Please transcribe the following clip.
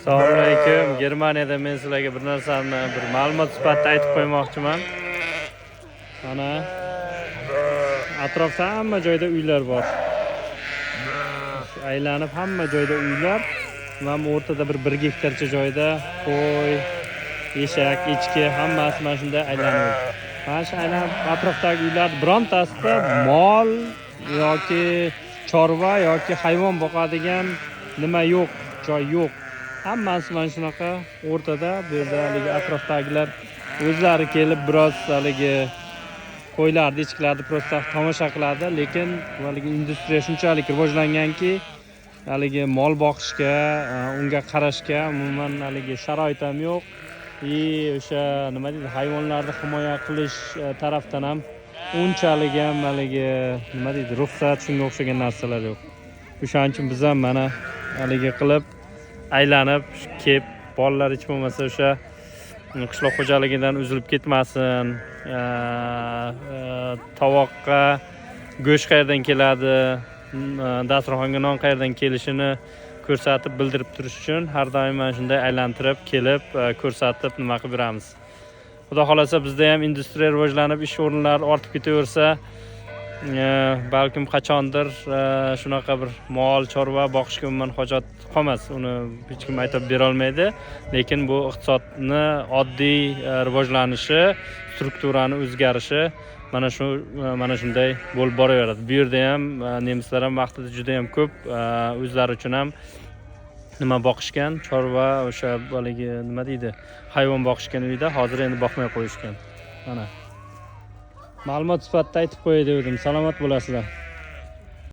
Assalomu alaykum. Germaniyada men sizlarga bir narsani, bir ma'lumot sifatida aytib qo'ymoqchiman. Mana atrofda hamma joyda uylar bor. Aylanib hamma joyda uylar. Mana bu o'rtada bir gektarcha joyda qo'y, eshak, echki hammasi mana shunda aylanib. Mana shu aylanib atrofdagi uylar birontasida mol yoki chorva yoki hayvon boqadigan nima yo'q, joy yo'q. Hammasi mana shunaqa o'rtada, bu yerda haligi atrofdagilar o'zlari kelib biroz haligi qo'ylarni, echkilarni prosta tomosha qiladi, lekin haligi industriya shunchalik rivojlanganki, haligi mol boqishga, unga qarashga umuman haligi sharoit ham yo'q. O'sha nima deydi, hayvonlarni himoya qilish tarafdan ham unchalik ham haligi nima deydi, ruxsat shunga o'xshagan narsalar yo'q. O'shaning uchun biz ham mana haligi qilib aylanib kelib, bolalar hech bo'lmasa o'sha qishloq xo'jaligidan uzilib ketmasin, tovoqqa go'sht qayerdan keladi, dasturxonga non qayerdan kelishini ko'rsatib bildirib turish uchun har doim mana shunday aylantirib kelib ko'rsatib nima qilib beramiz. Xudo xolasa bizda ham industriya rivojlanib, ish o'rinlari ortib ketaversa, balkim qachondir shunaqa bir mol, chorva boqishga umuman hojat qolmas. Uni hech kim aytib bera olmaydi, lekin bu iqtisodni oddiy rivojlanishi, strukturani o'zgarishi mana shunday bo'lib boraveradi. Bu yerda ham nemislar ham vaqtida juda ham ko'p o'zlari uchun ham nima boqishgan, chorva, o'sha haligi nima deydi, hayvon boqishgan uyda, hozir endi boqmay qo'yishgan. Mana ma'lumot sifatida aytib qo'yay dedim. Salomat bo'lasizlar.